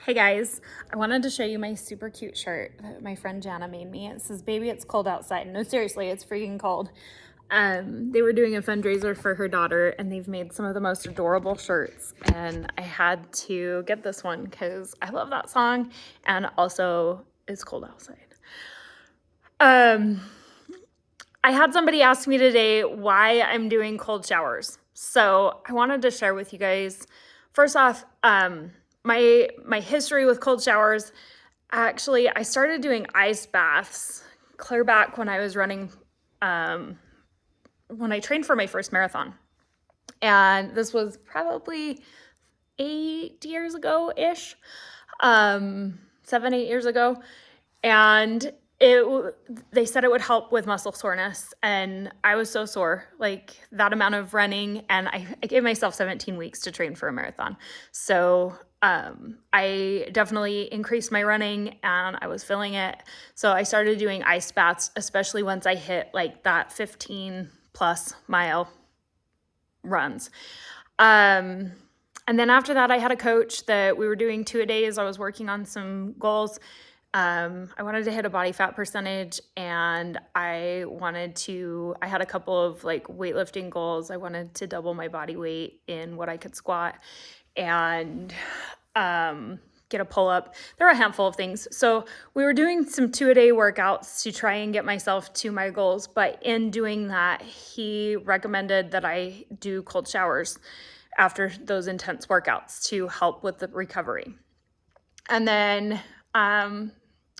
Hey guys, I wanted to show you my super cute shirt that my friend Jana made me. It says, "Baby, it's cold outside." No, seriously, it's freaking cold. They were doing a fundraiser for her daughter and they've made some of the most adorable shirts. And I had to get this one because I love that song and also it's cold outside. I had somebody ask me today why I'm doing cold showers. So I wanted to share with you guys, first off, my history with cold showers. Actually, I started doing ice baths clear back when I was running, when I trained for my first marathon. And this was probably 8 years ago-ish, 7, 8 years ago. And they said it would help with muscle soreness, and I was so sore, like that amount of running, and I gave myself 17 weeks to train for a marathon. So I definitely increased my running and I was feeling it. So I started doing ice baths, especially once I hit like that 15+ mile runs. And then after that, I had a coach that we were doing 2-a-days. I was working on some goals. I wanted to hit a body fat percentage, and I had a couple of like weightlifting goals. I wanted to double my body weight in what I could squat and get a pull up. There were a handful of things. So we were doing some 2-a-day workouts to try and get myself to my goals. But in doing that, he recommended that I do cold showers after those intense workouts to help with the recovery. And then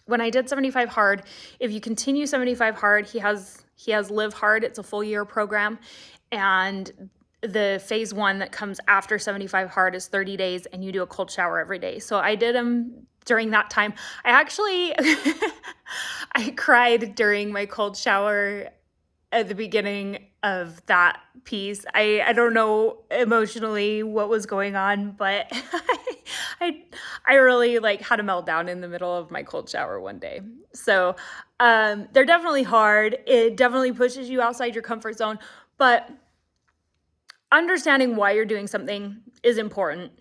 when I did 75 hard, if you continue 75 hard, he has Live Hard. It's a full year program. And the phase 1 that comes after 75 hard is 30 days, and you do a cold shower every day. So I did them during that time. I actually, I cried during my cold shower at the beginning of that piece. I don't know emotionally what was going on, but I really like had a meltdown in the middle of my cold shower one day. So they're definitely hard. It definitely pushes you outside your comfort zone, but understanding why you're doing something is important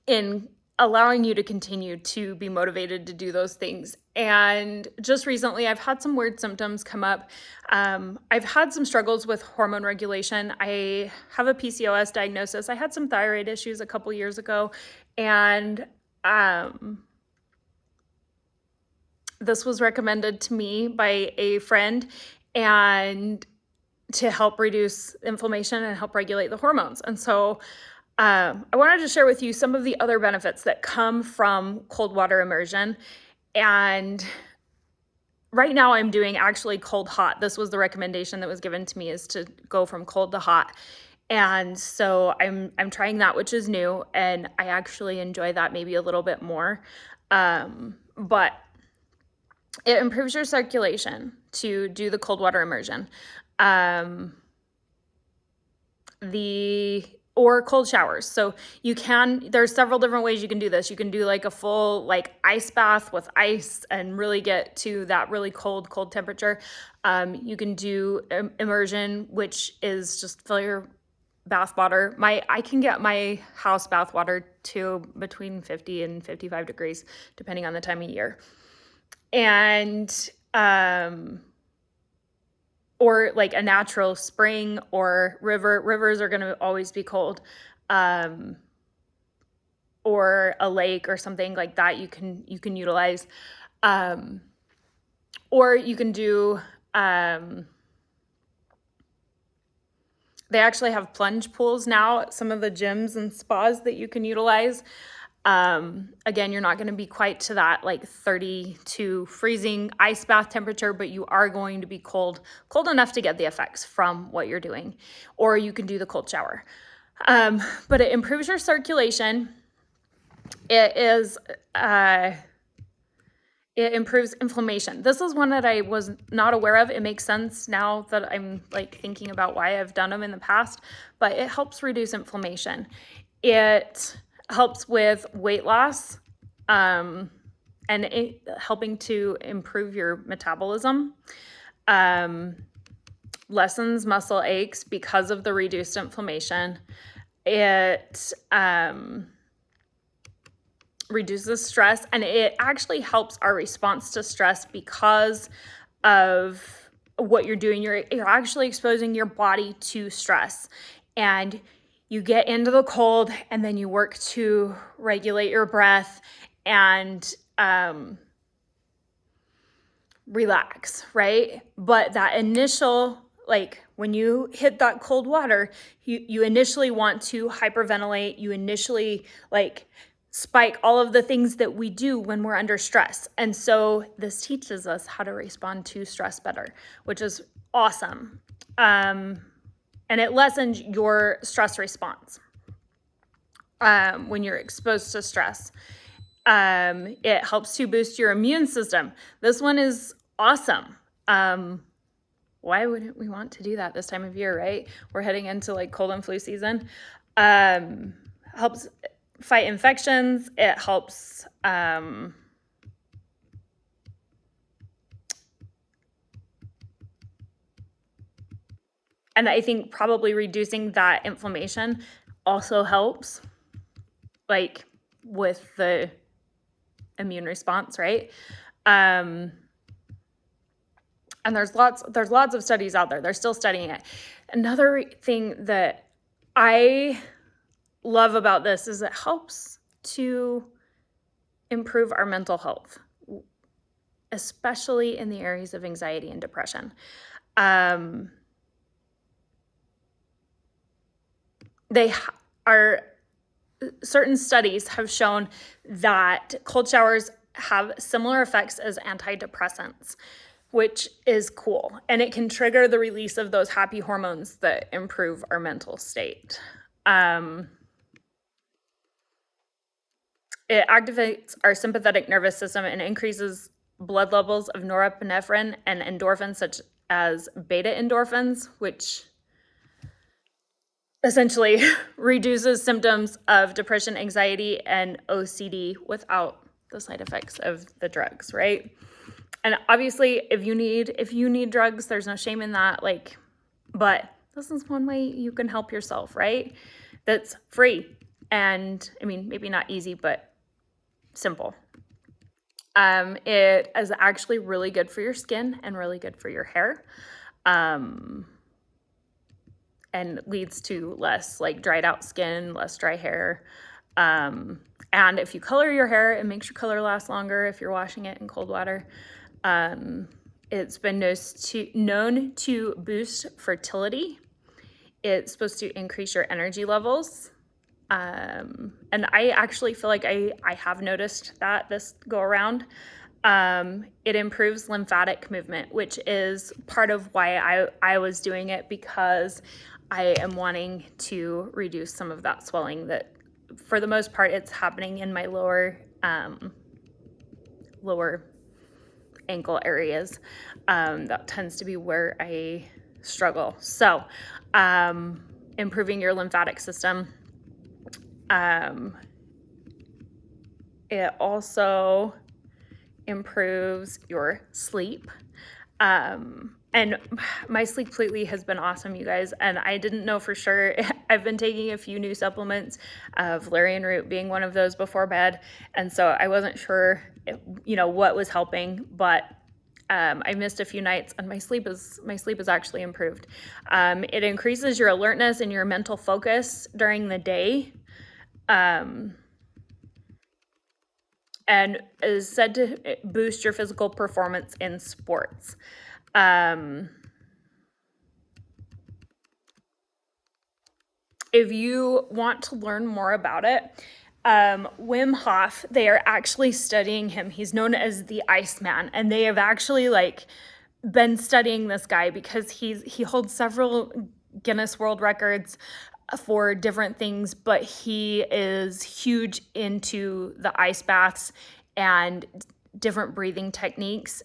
in allowing you to continue to be motivated to do those things. And just recently, I've had some weird symptoms come up. I've had some struggles with hormone regulation. I have a PCOS diagnosis. I had some thyroid issues a couple years ago, and this was recommended to me by a friend, and to help reduce inflammation and help regulate the hormones. And so I wanted to share with you some of the other benefits that come from cold water immersion. And right now I'm doing actually cold hot. This was the recommendation that was given to me, is to go from cold to hot. And so I'm trying that, which is new, and I actually enjoy that maybe a little bit more. But it improves your circulation to do the cold water immersion. Or cold showers. So there's several different ways you can do this. You can do like a full like ice bath with ice and really get to that really cold temperature. You can do immersion, which is just fill your bath water. I can get my house bath water to between 50 and 55 degrees, depending on the time of year. And or like a natural spring or river. Rivers are going to always be cold. Or a lake or something like that you can utilize. Or you can do, they actually have plunge pools now at some of the gyms and spas that you can utilize. Again, you're not going to be quite to that like 32 freezing ice bath temperature, but you are going to be cold enough to get the effects from what you're doing. Or you can do the cold shower. But it improves your circulation. It improves inflammation. This is one that I was not aware of. It makes sense now that I'm like thinking about why I've done them in the past, but it helps reduce inflammation. It helps with weight loss, and helping to improve your metabolism. Lessens muscle aches because of the reduced inflammation. It reduces stress, and it actually helps our response to stress because of what you're doing. You're actually exposing your body to stress, and you get into the cold, and then you work to regulate your breath and relax, right? But that initial, like when you hit that cold water, you initially want to hyperventilate. You initially like spike all of the things that we do when we're under stress. And so this teaches us how to respond to stress better, which is awesome. And it lessens your stress response when you're exposed to stress. It helps to boost your immune system. This one is awesome. Why wouldn't we want to do that this time of year, right? We're heading into like cold and flu season. Helps fight infections. It helps and I think probably reducing that inflammation also helps, like with the immune response, right? And there's lots of studies out there. They're still studying it. Another thing that I love about this is it helps to improve our mental health, especially in the areas of anxiety and depression. Certain studies have shown that cold showers have similar effects as antidepressants, which is cool. And it can trigger the release of those happy hormones that improve our mental state. It activates our sympathetic nervous system and increases blood levels of norepinephrine and endorphins, such as beta endorphins, which essentially reduces symptoms of depression, anxiety, and OCD without the side effects of the drugs, right? And obviously, if you need drugs, there's no shame in that. But this is one way you can help yourself, right? That's free, and I mean, maybe not easy, but simple. It is actually really good for your skin and really good for your hair. And leads to less like dried out skin, less dry hair. And if you color your hair, it makes your color last longer if you're washing it in cold water. It's been known to boost fertility. It's supposed to increase your energy levels. And I actually feel like I have noticed that this go around. It improves lymphatic movement, which is part of why I was doing it, because I am wanting to reduce some of that swelling that, for the most part, it's happening in my lower ankle areas. That tends to be where I struggle. So, improving your lymphatic system. It also improves your sleep. And my sleep lately has been awesome, you guys. And I didn't know for sure. I've been taking a few new supplements, valerian root being one of those before bed. And so I wasn't sure, what was helping, but I missed a few nights, and my sleep is actually improved. It increases your alertness and your mental focus during the day. And is said to boost your physical performance in sports. If you want to learn more about it, Wim Hof, they are actually studying him. He's known as the Iceman, and they have actually been studying this guy because he holds several Guinness World Records for different things, but he is huge into the ice baths and different breathing techniques.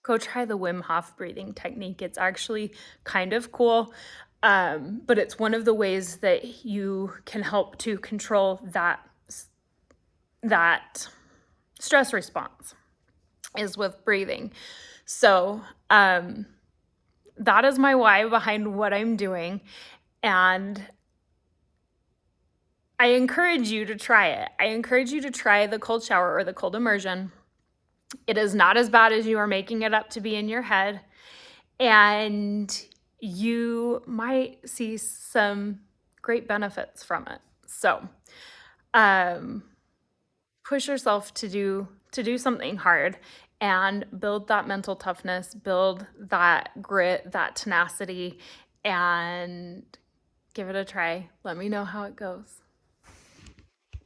Go try the Wim Hof breathing technique. It's actually kind of cool. But it's one of the ways that you can help to control that stress response is with breathing. So, that is my why behind what I'm doing. And I encourage you to try it. I encourage you to try the cold shower or the cold immersion. It is not as bad as you are making it up to be in your head, and you might see some great benefits from it. So, um, push yourself to do something hard and build that mental toughness, build that grit, that tenacity, and give it a try. Let me know how it goes.